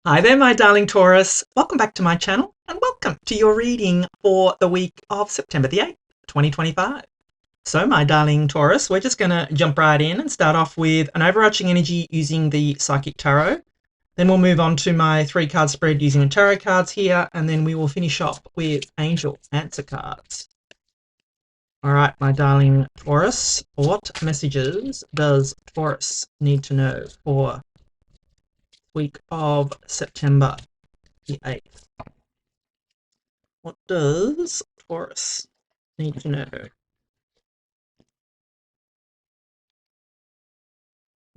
Hi there, my darling Taurus. Welcome back to my channel and welcome to your reading for the week of September the 8th, 2025. So, my darling Taurus, we're just going to jump right in and start off with an overarching energy using the Psychic Tarot. Then we'll move on to my 3-card spread using the tarot cards here, and then we will finish off with Angel Answer cards. All right, my darling Taurus, what messages does Taurus need to know for week of September the 8th? What does Taurus need to know?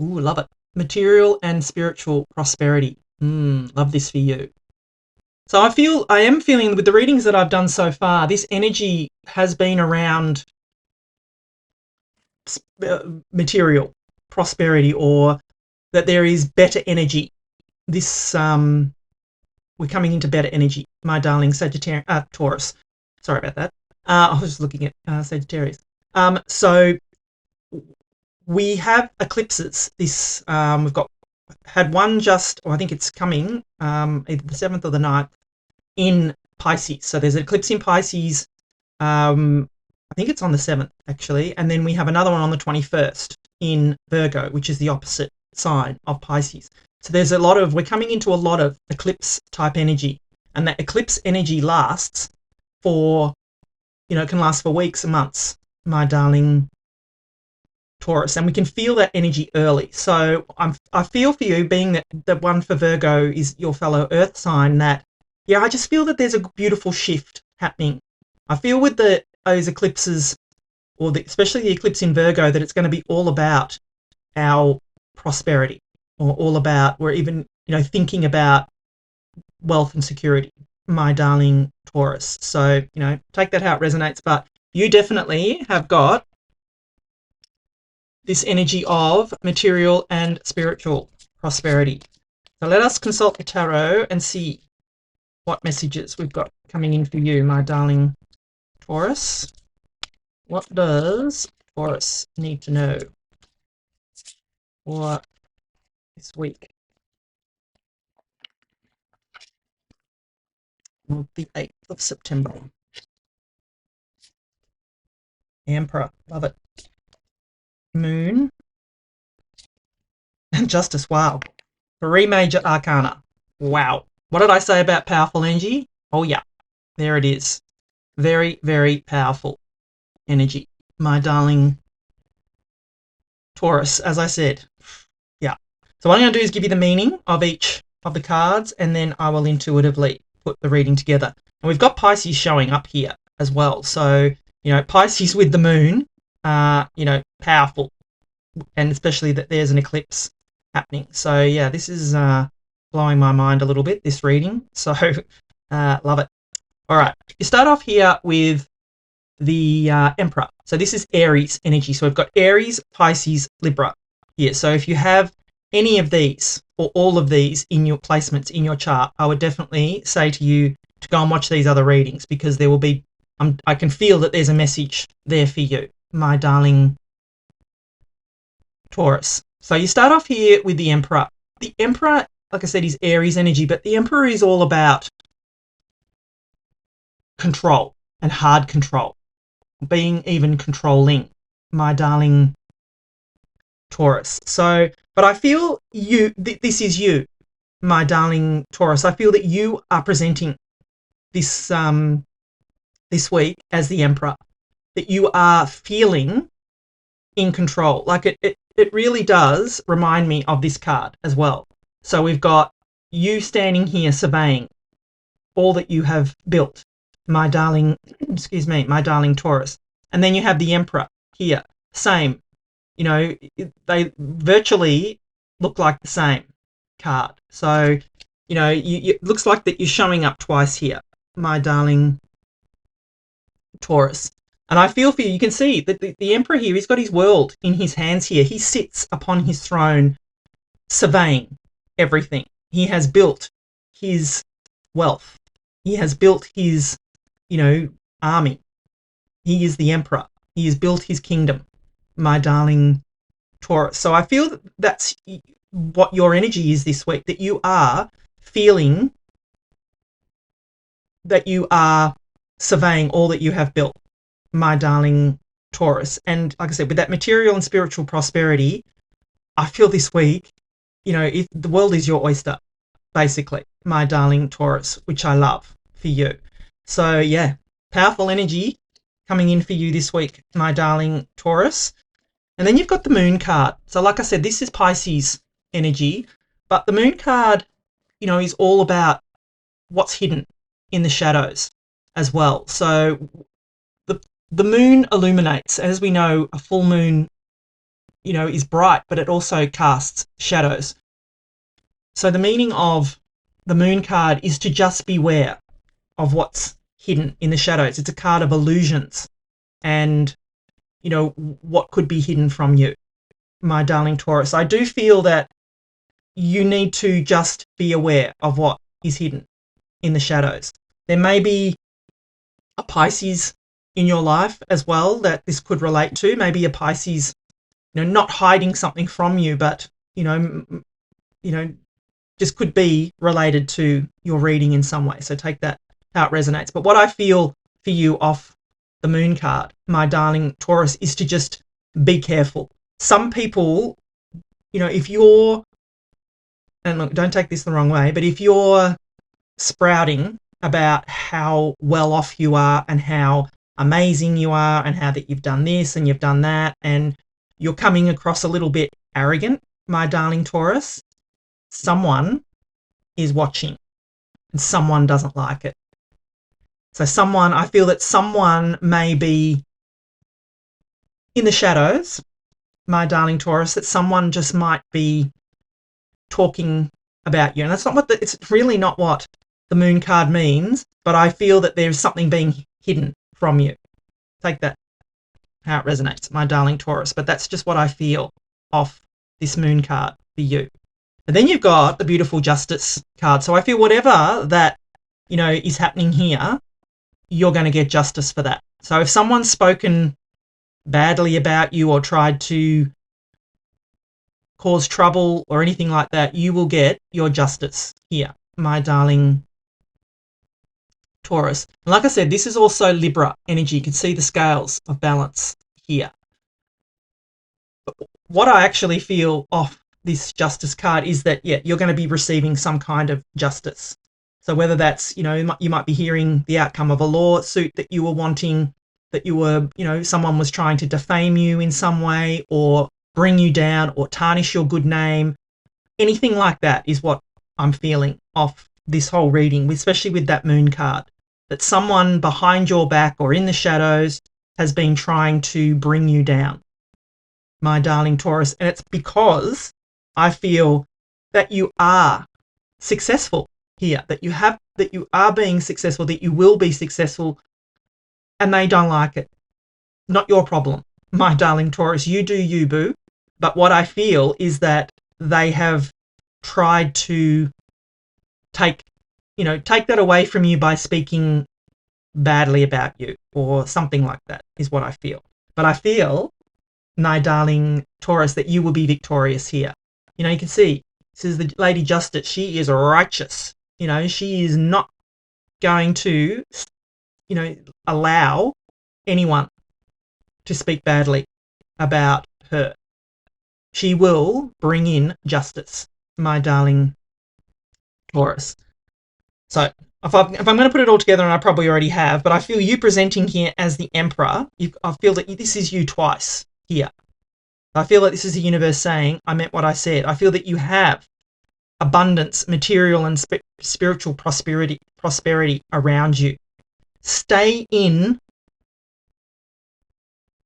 Ooh, love it. Material and spiritual prosperity. Love this for you. So I am feeling with the readings that I've done so far, this energy has been around material prosperity, or that there is better energy. This we're coming into better energy, my darling Taurus. Sorry about that. I was looking at Sagittarius. So we have eclipses. We've had one just, or I think it's coming, either the 7th or the 9th in Pisces. So there's an eclipse in Pisces. I think it's on the 7th actually, and then we have another one on the 21st in Virgo, which is the opposite sign of Pisces. So we're coming into a lot of eclipse type energy, and that eclipse energy lasts for, can last for weeks and months, my darling Taurus, and we can feel that energy early. So I feel for you, being that the one for Virgo is your fellow earth sign, that, I just feel that there's a beautiful shift happening. I feel with those eclipses, especially the eclipse in Virgo, that it's going to be all about our prosperity, or all about, we're even, thinking about wealth and security, my darling Taurus. So, take that how it resonates, but you definitely have got this energy of material and spiritual prosperity. So let us consult the tarot and see what messages we've got coming in for you, my darling Taurus. What does Taurus need to know for this week of the 8th of September? Emperor, love it. Moon and Justice. Wow. 3 major arcana. Wow. What did I say about powerful energy? Oh yeah, there it is. Very, very powerful energy, my darling Taurus, as I said. Yeah. So what I'm going to do is give you the meaning of each of the cards, and then I will intuitively put the reading together. And we've got Pisces showing up here as well. So, Pisces with the moon, powerful, and especially that there's an eclipse happening. So yeah, this is blowing my mind a little bit, this reading. So love it. All right, you start off here with the Emperor. So this is Aries energy. So we've got Aries, Pisces, Libra here. So if you have any of these or all of these in your placements in your chart, I would definitely say to you to go and watch these other readings, because there will be, I can feel that there's a message there for you, my darling Taurus. So you start off here with the Emperor. The Emperor, like I said, is Aries energy, but the Emperor is all about control and hard control, being even controlling, my darling Taurus. So, but I feel this is you, my darling Taurus. I feel that you are presenting this this week as the Emperor, that you are feeling in control. Like it really does remind me of this card as well. So we've got you standing here surveying all that you have built, my darling, my darling Taurus. And then you have the Emperor here, same. They virtually look like the same card. So, it looks like that you're showing up twice here, my darling Taurus. And I feel for you. You can see that the Emperor here, he's got his world in his hands here. He sits upon his throne surveying everything. He has built his wealth. He has built his, army. He is the Emperor. He has built his kingdom, my darling Taurus. So I feel that that's what your energy is this week, that you are feeling that you are surveying all that you have built, my darling Taurus. And like I said, with that material and spiritual prosperity, I feel this week, the world is your oyster, basically, my darling Taurus, which I love for you. So yeah, powerful energy coming in for you this week, my darling Taurus. And then you've got the moon card. So like I said, this is Pisces energy, but the moon card, is all about what's hidden in the shadows as well. So the moon illuminates. As we know, a full moon, is bright, but it also casts shadows. So the meaning of the moon card is to just beware of what's hidden in the shadows. It's a card of illusions and, what could be hidden from you, my darling Taurus. I do feel that you need to just be aware of what is hidden in the shadows. There may be a Pisces in your life as well that this could relate to. Maybe a Pisces, not hiding something from you, but, just could be related to your reading in some way. So take that how it resonates. But what I feel for you off the moon card, my darling Taurus, is to just be careful. Some people, if you're, and look, don't take this the wrong way, but if you're sprouting about how well off you are and how amazing you are and how that you've done this and you've done that, and you're coming across a little bit arrogant, my darling Taurus, someone is watching and someone doesn't like it. So I feel that someone may be in the shadows, my darling Taurus, that someone just might be talking about you. And it's really not what the moon card means, but I feel that there's something being hidden from you. Take that how it resonates, my darling Taurus. But that's just what I feel off this moon card for you. And then you've got the beautiful Justice card. So I feel whatever that, is happening here, you're going to get justice for that. So if someone's spoken badly about you or tried to cause trouble or anything like that, you will get your justice here, my darling Taurus. And like I said, this is also Libra energy. You can see the scales of balance here. But what I actually feel off this Justice card is that, you're going to be receiving some kind of justice. So whether that's, you might be hearing the outcome of a lawsuit that you were wanting, that you were, someone was trying to defame you in some way or bring you down or tarnish your good name. Anything like that is what I'm feeling off this whole reading, especially with that moon card, that someone behind your back or in the shadows has been trying to bring you down, my darling Taurus. And it's because I feel that you are successful here, that you are being successful, that you will be successful, and they don't like it. Not your problem, my darling Taurus. You do you, boo. But what I feel is that they have tried to take that away from you by speaking badly about you or something like that is what I feel. But I feel, my darling Taurus, that you will be victorious here. You can see, this is the Lady Justice. She is righteous. She is not going to, allow anyone to speak badly about her. She will bring in justice, my darling Taurus. So if I'm going to put it all together, and I probably already have, but I feel you presenting here as the Emperor, I feel that this is you twice here. I feel like this is the universe saying, I meant what I said. I feel that you have abundance, material and spiritual prosperity around you. Stay in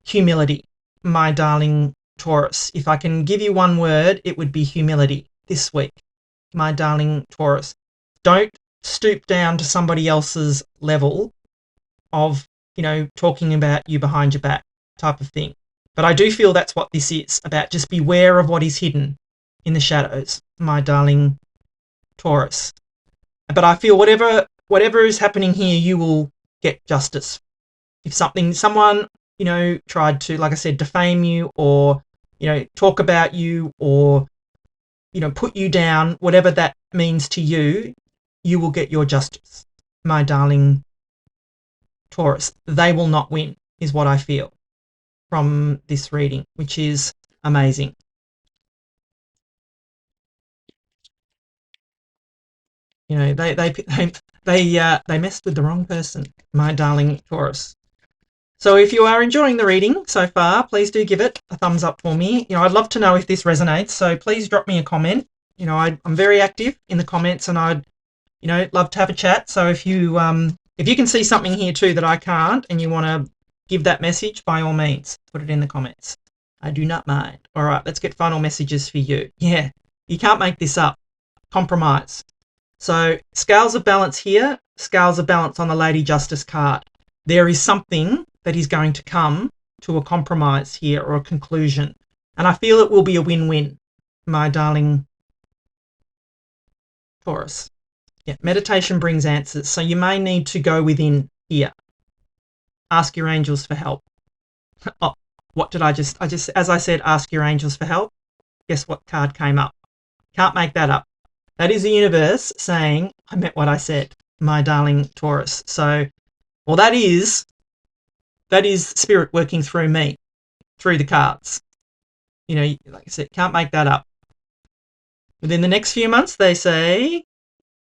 humility, my darling Taurus. If I can give you one word, it would be humility this week, my darling Taurus. Don't stoop down to somebody else's level of, talking about you behind your back type of thing. But I do feel that's what this is about. Just beware of what is hidden in the shadows, my darling Taurus. But I feel whatever is happening here, you will get justice. If someone, tried to, like I said, defame you or, talk about you or, put you down, whatever that means to you, you will get your justice, my darling Taurus. They will not win, is what I feel from this reading, which is amazing. They messed with the wrong person, my darling Taurus. So if you are enjoying the reading so far, please do give it a thumbs up for me. I'd love to know if this resonates, so please drop me a comment. I'm very active in the comments, and I'd, love to have a chat. So if you can see something here too that I can't, and you want to give that message, by all means, put it in the comments. I do not mind. All right, let's get final messages for you. Yeah, you can't make this up. Compromise. So scales of balance here, scales of balance on the Lady Justice card. There is something that is going to come to a compromise here, or a conclusion. And I feel it will be a win-win, my darling Taurus. Yeah, meditation brings answers. So you may need to go within here. Ask your angels for help. Oh, what did I just, as I said, ask your angels for help. Guess what card came up? Can't make that up. That is the universe saying, I meant what I said, my darling Taurus. So, well, that is spirit working through me, through the cards. Like I said, can't make that up. Within the next few months, they say,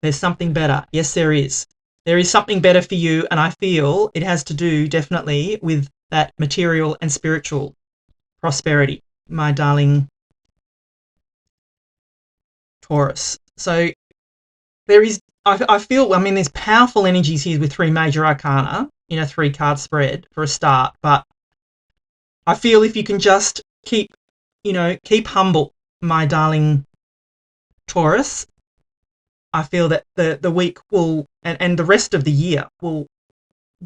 there's something better. Yes, there is. There is something better for you, and I feel it has to do definitely with that material and spiritual prosperity, my darling Taurus. So there is, I feel, there's powerful energies here with 3 major arcana in a 3-card spread for a start, but I feel if you can just keep humble, my darling Taurus, I feel that the week will, and the rest of the year will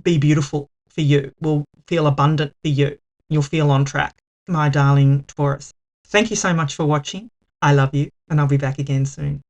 be beautiful for you, will feel abundant for you. You'll feel on track, my darling Taurus. Thank you so much for watching. I love you, and I'll be back again soon.